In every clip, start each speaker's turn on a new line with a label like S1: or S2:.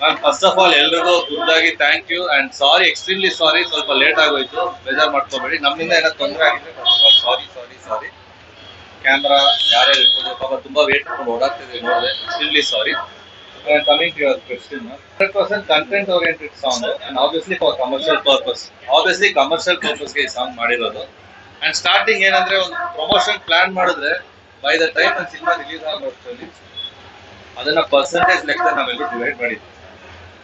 S1: Ma'am first of all ಎಲ್ರಿಗೂ ಖುದ್ದಾಗಿ thank you and sorry, extremely sorry, ಸ್ವಲ್ಪ late ಆಗೋಯ್ತು, ಬೇಜಾರು ಮಾಡ್ಕೋಬೇಡಿ. ನಮ್ಮಿಂದ ಏನೋ ತೊಂದರೆ ಆಗಿದೆ, ಸಾರಿ ಸಾರಿ ಸಾರಿ. ಕ್ಯಾಮ್ರಾ ಯಾರ್ಯಾರು ಇಟ್ಕೊಂಡು ಪಾಪ ತುಂಬಾ ವೇಟ್ ಮಾಡ್ಕೊಂಡು ಓಡಾಡ್ತಿದ್ವಿ ನೋಡಿದೆ, extremely sorry. Coming to your question, 100% content oriented song and obviously for commercial purpose. Obviously commercial ಪರ್ಪಸ್ಗೆ ಈ ಸಾಂಗ್ ಮಾಡಿರೋದು. ಅಂಡ್ ಸ್ಟಾರ್ಟಿಂಗ್ ಏನಂದ್ರೆ ಒಂದು ಪ್ರಮೋಷನ್ ಪ್ಲಾನ್ ಮಾಡಿದ್ರೆ ಬೈ ದ ಟೈಮ್ ಒಂದು ಸಿನಿಮಾ ರಿಲೀಸ್ ಆಗೋಷ್ಟರಲ್ಲಿ ಅದನ್ನ ಪರ್ಸೆಂಟೇಜ್ ಲೆಕ್ಕ ನಾವೆಲ್ಲರೂ ಡಿವೈಡ್ ಮಾಡಿದ್ವಿ.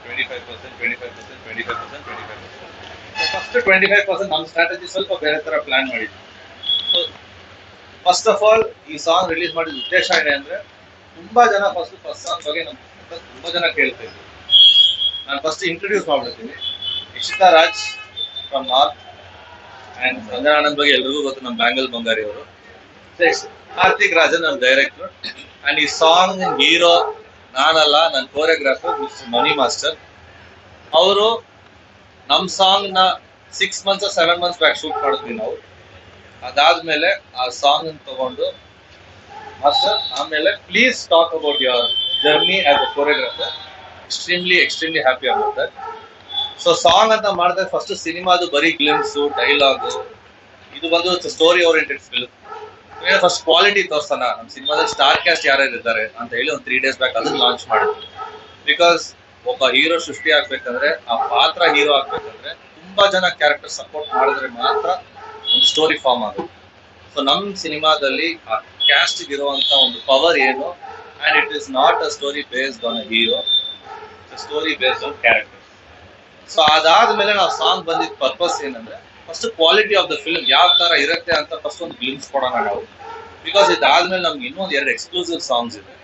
S1: 25%, 25%, 25%, 25%. ಫಸ್ಟ್ 25% ನಮ್ಮ ಸ್ಟ್ರಾಟಜಿ ಸ್ವಲ್ಪ ಬೇರೆ ತರ ಪ್ಲಾನ್ ಮಾಡಿದ್ವಿ. ಫಸ್ಟ್ ಆಫ್ ಆಲ್ ಈ ಸಾಂಗ್ ರಿಲೀಸ್ ಮಾಡಿದ ಉದ್ದೇಶ ಏನೇ ಅಂದ್ರೆ, ತುಂಬಾ ಜನ ಫಸ್ಟ್ ಸಾಂಗ್ ಬಗ್ಗೆ ನಮ್ಗೆ ತುಂಬಾ ಜನ ಕೇಳ್ತಾ ಇದ್ರು. ನಾನು ಫಸ್ಟ್ ಇಂಟ್ರೊಡ್ಯೂಸ್ ಮಾಡ್ಬಿಡ್ತೀನಿ. Ishita Raj from north and Sanjana Anand ಬಗ್ಗೆ ಎಲ್ರಿಗೂ ಗೊತ್ತು, ನಮ್ಮ ಬ್ಯಾಂಗಲ್ ಬಂಗಾರಿ ಅವರು. ಕಾರ್ತಿಕ್ ರಾಜನ್ ನಮ್ಮ ಡೈರೆಕ್ಟರ್ ಅಂಡ್ ಈ ಸಾಂಗ್ ಹೀರೋ ನಾನಲ್ಲ, ನನ್ನ ಕೋರಿಯೋಗ್ರಾಫರ್ ಮಿಸ್ಟರ್ ಮನಿ ಮಾಸ್ಟರ್. ಅವರು ನಮ್ಮ ಸಾಂಗ್ ನ 6 months 7 months ಬ್ಯಾಕ್ ಶೂಟ್ ಮಾಡಿದ್ವಿ ನಾವು. ಅದಾದ್ಮೇಲೆ ಆ ಸಾಂಗ್ ತಗೊಂಡು ಮಾಸ್ಟರ್ ಆಮೇಲೆ please talk about your journey as a choreographer. Extremely happy about that. So song ಅಂತ ಮಾಡಿದ್ರೆ ಫಸ್ಟ್ ಸಿನಿಮಾದು ಬರೀ ಗ್ಲಿಮ್ಸು ಡೈಲಾಗು, ಇದು ಬಂದು story oriented film. First quality ತೋರ್ಸೋಣ, ನಮ್ಮ ಸಿನಿಮಾದಲ್ಲಿ ಸ್ಟಾರ್ ಕ್ಯಾಸ್ಟ್ ಯಾರ್ಯಾರು ಇದ್ದಾರೆ ಅಂತ ಹೇಳಿ ಒಂದು 3 days ಬ್ಯಾಕ್ ಅದನ್ನ ಲಾಂಚ್ ಮಾಡಿದ್ವಿ. ಬಿಕಾಸ್ ಒಬ್ಬ ಹೀರೋ ಸೃಷ್ಟಿ ಆಗ್ಬೇಕಂದ್ರೆ, ಆ ಪಾತ್ರ ಹೀರೋ ಆಗ್ಬೇಕಂದ್ರೆ ತುಂಬಾ ಜನ ಕ್ಯಾರೆಕ್ಟರ್ ಸಪೋರ್ಟ್ ಮಾಡಿದ್ರೆ ಮಾತ್ರ ಒಂದು ಸ್ಟೋರಿ ಫಾರ್ಮ್ ಆಗುತ್ತೆ. ಸೊ ನಮ್ಮ ಸಿನಿಮಾದಲ್ಲಿ ಆ ಕ್ಯಾಸ್ಟ್ ಇರುವಂತ ಒಂದು ಪವರ್ ಏನು, and it is not a story based on a hero, story based on character. So ಅದಾದ್ಮೇಲೆ ನಾವು ಸಾಂಗ್ ಬಂದಿದ್ದ ಪರ್ಪಸ್ ಏನಂದ್ರೆ, first quality of the film ಯಾವ ತರ ಇರುತ್ತೆ ಅಂತ ಫಸ್ಟ್ ಒಂದು ಗ್ಲಿಮ್ಸ್ ಕೊಡೋಣ ನಾವು. ಬಿಕಾಸ್ ಇದಾದ್ಮೇಲೆ ನಮ್ಗೆ ಇನ್ನೊಂದು 2 ಎಕ್ಸ್ಕ್ಲೂಸಿವ್ ಸಾಂಗ್ಸ್ ಇದೆ.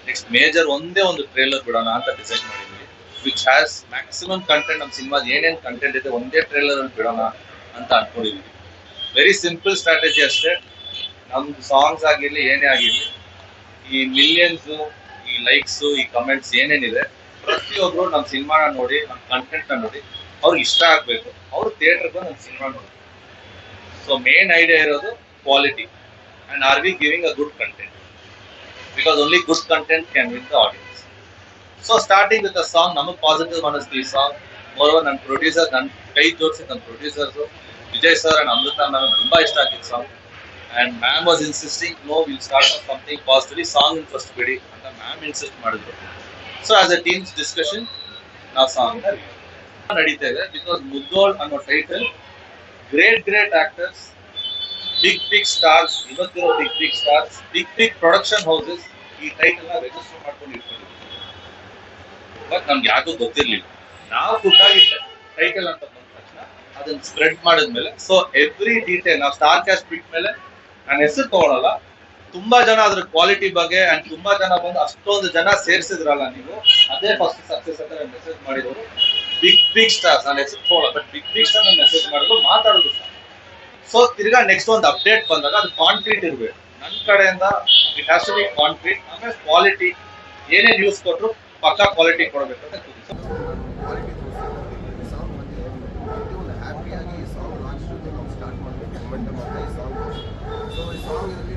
S1: ನೆಕ್ಸ್ಟ್ ಮೇಜರ್ ಒಂದೇ ಒಂದು ಟ್ರೇಲರ್ ಬಿಡೋಣ ಅಂತ ಡಿಸೈಡ್ ಮಾಡಿದ್ವಿ, ವಿಚ್ ಹ್ಯಾಸ್ ಮ್ಯಾಕ್ಸಿಮಮ್ ಕಂಟೆಂಟ್. ನಮ್ಮ ಸಿನಿಮಾದ ಏನೇನು ಕಂಟೆಂಟ್ ಇದೆ ಒಂದೇ ಟ್ರೇಲರ್ ಅಲ್ಲಿ ಬಿಡೋಣ ಅಂತ ಅನ್ಕೊಂಡಿದ್ವಿ. ವೆರಿ ಸಿಂಪಲ್ ಸ್ಟ್ರಾಟಜಿ ಅಷ್ಟೇ. ನಮ್ದು ಸಾಂಗ್ಸ್ ಆಗಿರ್ಲಿ ಏನೇ ಆಗಿರ್ಲಿ, ಈ ಮಿಲಿಯನ್ಸ್, ಈ ಲೈಕ್ಸ್, ಈ ಕಮೆಂಟ್ಸ್ ಏನೇನಿದೆ, ಪ್ರತಿಯೊಬ್ರು ನಮ್ಮ ಸಿನಿಮಾನ ನೋಡಿ, ನಮ್ಮ ಕಂಟೆಂಟ್ ನೋಡಿ ಅವ್ರಿಗೆ ಇಷ್ಟ ಆಗ್ಬೇಕು, ಅವ್ರು ಥಿಯೇಟರ್ಗೆ ನಮ್ಮ ಸಿನಿಮಾ ನೋಡಿ. ಸೊ ಮೇನ್ ಐಡಿಯಾ ಇರೋದು quality and are we giving a good content, because only good content can win the audience. So starting with a song ನಮಗೆ ಪಾಸಿಟಿವ್ ಅನ್ನಿಸ್ತು ಈ ಸಾಂಗ್. ಮೋರೋವರ್ ನನ್ನ ಪ್ರೊಡ್ಯೂಸರ್, ನನ್ನ ಕೈ ಜೋಡಿಸಿ ನನ್ನ producers Vijay sir and Amrita ma'am ತುಂಬಾ ಇಷ್ಟ ಆಗಿತ್ತು song. And ma'am was insisting, no will start something positively, song first ಬಿಡಿ ಅಂತ ಮ್ಯಾಮ್ ಇನ್ಸಿಸ್ಟ್ ಮಾಡಿದ್ರು. So as a teams discussion ನಾವು ಸಾಂಗ್ ನಡೀತಾ ಇದೆ. ಬಿಕಾಸ್ ಮುದ್ದೋಳ್ ಅನ್ನೋ title, great actors, big stars, ಇವತ್ತಿರೋ big stars, big production houses ಈ title ನ ರಿಜಿಸ್ಟರ್ ಮಾಡ್ಕೊಂಡು ಇಟ್ಕೊಂಡಿದ್ರು. ಬಟ್ ನಮ್ಗೆ ಯಾಕೂ ಗೊತ್ತಿರ್ಲಿಲ್ಲ. ನಾವು ಖುದ್ದಾಗಿ ಟೈಟಲ್ ಅಂತ ಬಂದ ತಕ್ಷಣ ಅದನ್ನ ಸ್ಪ್ರೆಡ್ ಮಾಡಿದ್ಮೇಲೆ, ಸೊ ಎವ್ರಿ ಡೀಟೇಲ್ ನಾವು ಸ್ಟಾರ್ ಕ್ಯಾಸ್ಟ್ ಬಿಟ್ಟ ಮೇಲೆ ನನ್ನ ಹೆಸರು ತಗೊಳಲ್ಲ, ತುಂಬಾ ಜನ ಅದ್ರ ಕ್ವಾಲಿಟಿ ಬಗ್ಗೆ ಅಂಡ್ ತುಂಬಾ ಜನ ಬಂದು ಅಷ್ಟೊಂದು ಜನ ಸೇರಿಸಿದ್ರಲ್ಲ ನೀವು, ಅದೇ ಫಸ್ಟ್ ಸಕ್ಸಸ್ ಅಂತ ಮೆಸೇಜ್ ಮಾಡಿದವರು. ಬಿಗ್ ಸ್ಟಾರ್ಸ್ ನನ್ನ ಹೆಸರು ತಗೊಳ್ಳಲ್ಲ, ಬಟ್ ಬಿಗ್ ಸ್ಟಾರ್ ನನ್ನ ಮೆಸೇಜ್ ಮಾಡಿದ್ರು, ಮಾತಾಡೋದು ಸರ್. ಸೊ ತಿರ್ಗಾ ನೆಕ್ಸ್ಟ್ ಒಂದು ಅಪ್ಡೇಟ್ ಬಂದಾಗ ಅದು ಕಾಂಕ್ರೀಟ್ ಇರ್ಬೇಕು ನನ್ನ ಕಡೆಯಿಂದ. It has to be concrete. ಆಮೇಲೆ ಕ್ವಾಲಿಟಿ, ಏನೇ ನ್ಯೂಸ್ ಕೊಟ್ಟರು ಪಕ್ಕಾ ಕ್ವಾಲಿಟಿ ಕೊಡಬೇಕು ಅಂತ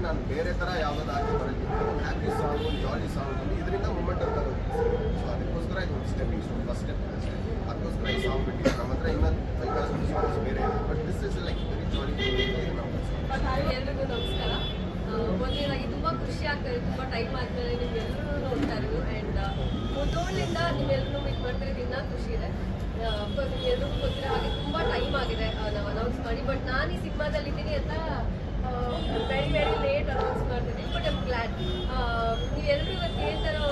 S2: ನಾನು ಬೇರೆ ಥರ ಯಾವುದಾದ್ರು ಹಾಕಿ ಬರೋಕ್ಕಿಂತ ಒಂದು ಹ್ಯಾಪಿ ಸಾಂಗ್, ಒಂದು ಜಾಲಿ ಸಾಂಗ್, ಇದರಿಂದ ಮೂಮೆಂಟ್ ಅಂತ ಬರುತ್ತೆ. ಸೊ ಅದಕ್ಕೋಸ್ಕರ ಇದು ಒಂದು ಸ್ಟೆಪ್ಪಿಂಗ್ ಸ್ಟೋನ್, ಫಸ್ಟ್ ಸ್ಟೆಪ್ ಅಷ್ಟೇ. ಅದಕ್ಕೋಸ್ಕರ ಈ ಸಾಂಗ್ ಬಿಟ್ಟಿದ್ದು. ನಮ್ಮ ಹತ್ರ ಇನ್ನೊಂದು 5,000 ಸಾಂಗ್ಸ್ ಬೇರೆ ಇದೆ, but this is like very jolly.
S3: ಎಲ್ರಿಗೂ ನಮಸ್ಕಾರ. ಮೊದಲನೇದಾಗಿ ತುಂಬ ಖುಷಿ ಆಗ್ತಾಯಿದೆ, ತುಂಬ ಟೈಮ್ ಆದಮೇಲೆ ನಿಮ್ಗೆಲ್ಲರೂ ನೋಡ್ತಾ ಇರೋದು. ಆ್ಯಂಡ್ ಮುದ್ದೋಳಿಂದ ನೀವೆಲ್ಲರೂ ಮೀಟ್ ಮಾಡ್ತಾರೆ, ದಿನ ಖುಷಿ ಇದೆ. ಅಫ್ಕೋರ್ಸ್ ನಿಮ್ಗೆಲ್ರಿಗೂ ಗೊತ್ತಿರೋ ಹಾಗೆ ತುಂಬ ಟೈಮ್ ಆಗಿದೆ ನಾವು ಅನೌನ್ಸ್ ಮಾಡಿ. ಬಟ್ ನಾನು ಈ ಸಿನಿಮಾದಲ್ಲಿದ್ದೀನಿ ಅಂತ ವೆರಿ ಲೇಟ್ ಅನೌನ್ಸ್ ಮಾಡ್ತಿದ್ದೀನಿ. But I'm glad. ನೀವೆಲ್ಲರೂ ಇವತ್ತು ಹೇಳ್ತಾರೋ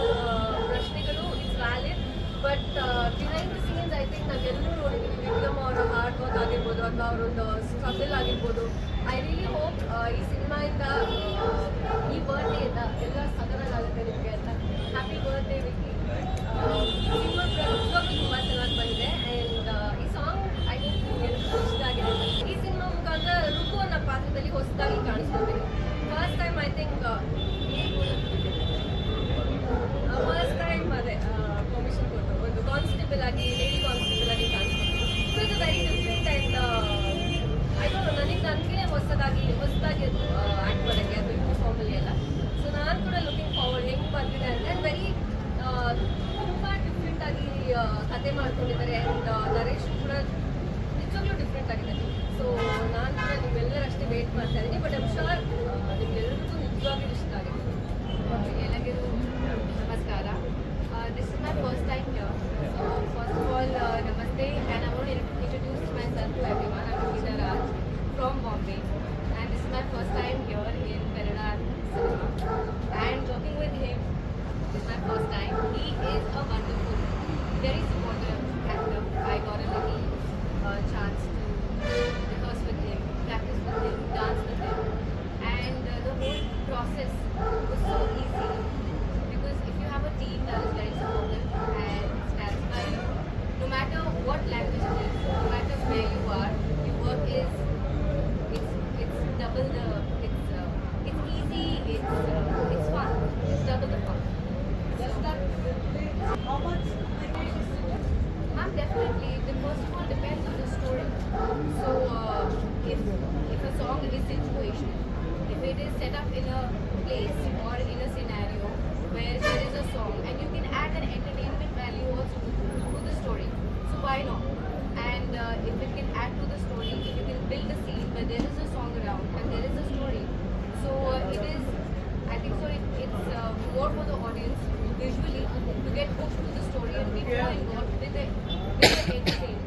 S3: ಪ್ರಶ್ನೆಗಳು it's valid. But behind the scenes I think ನಾವೆಲ್ಲರೂ ನೋಡಿದ್ದೀವಿ. ವಿಕ್ರಮ್ ಅವರ ಹಾರ್ಡ್ ವರ್ಕ್ ಆಗಿರ್ಬೋದು, ಅಥವಾ ಅವರೊಂದು ಸ್ಟ್ರಗಲ್ ಆಗಿರ್ಬೋದು. ಐ ರಿಯಲಿ ಹೋಪ್ ಈ ಸಿನಿಮಾಯಿಂದ, ಈ ಬರ್ಡೇಯಿಂದ ಎಲ್ಲ ಸಗರಾಗುತ್ತೆ ನಿಮಗೆ ಅಂತ. Happy birthday wiki. ಸಿನಿಮಾ ಪ್ರತಿಯೊಬ್ಬರು ತುಂಬ ಚೆನ್ನಾಗಿ ಬಂದಿದೆ. ಆ್ಯಂಡ್ ಈ ಸಾಂಗ್ ಐ ಥಿಂಕ್ ಎಲ್ಲರಿಗೂ ಇಷ್ಟ ಆಗಿದೆ. ಈ ಸಿನಿಮಾ ಮುಖಾಂತರ ರುಕು ಅನ್ನೋ ಪಾತ್ರದಲ್ಲಿ ಹೊಸದಾಗಿ ಕಾಣಿಸ್ಕೊತೀನಿ. First time I think first time ಅದೇ ಪರ್ಮಿಷನ್ ಕೊಟ್ಟು ಒಂದು ಕಾನ್ಸ್ಟೇಬಲ್ ಆಗಿ, ಲೇಡಿ ಕಾನ್ಸ್ಟೇಬಲ್ ಆಗಿ ಕಾಣಿಸ್ಕೊತೀನಿ. ಸೊ ಇದು ವೆರಿ ಡಿಫ್ರೆಂಟ್ ಆ್ಯಂಡ್ ನನಗೆ ಹೊಸದಾಗಿ ಆ್ಯಕ್ಟ್ ಮಾಡೋಕ್ಕೆ, ಅದು ಯೂನಿಫಾರ್ಮಲ್ಲಿ ಎಲ್ಲ. ಸೊ ನಾನು ಕೂಡ ಲುಕಿಂಗ್ ಫಾರ್ವರ್ಡ್ ಹೆಂಗೆ ಬರ್ತಿದೆ ಅಂದರೆ ವೆರಿ ತುಂಬ ಕತೆ ಮಾಡ್ಕೊಂಡಿದ್ದಾರೆ ಆ್ಯಂಡ್ ನರೇಶ್ ಕೂಡ ನಿಜವಾಗ್ಲೂ ಡಿಫ್ರೆಂಟ್ ಆಗಿದೆ. ಸೊ ನಾನು ಕೂಡ ನಿಮ್ಮೆಲ್ಲರಷ್ಟೇ ವೇಟ್ ಮಾಡ್ತಾ ಇದ್ದೀನಿ. ಬಟ್ ಐಮ್ ಶೋರ್ ನಿಮ್ಗೆಲ್ಲರಿಗೂ ನಿಜವಾಗ್ಲೂ ಇಷ್ಟ ಆಗಿದೆ.
S4: ಎಲ್ಲರಿಗೂ ನಮಸ್ಕಾರ. This is my first time here. So first of all, namaste, and I want to introduce myself to everyone. I'm Nikita Raj from Bombay, and this is my first time here in Kannada cinema. And working with him is my first time. He is a wonderful, very supportive actor. I got a little chance to rehearse with him, practice with him, dance with him, and the whole process was so easy. Because if you have a team that is very supportive and stands by you, no matter what language it is, no matter where you are, your work is it's double the it's easy, it's fun, it's double the fun.
S3: How much?
S4: Ma'am, definitely. The first of all depends on the story. So if a song is situational, if it is set up in a place or in a scenario where there is a song and you can add an entertainment value also to the story, so why not? And if it can add to the story, if you can build a scene where there is a song around and there is a story, so it is, I think so it's more for the audience visually to get hooked to the story and be more involved with the entertainment.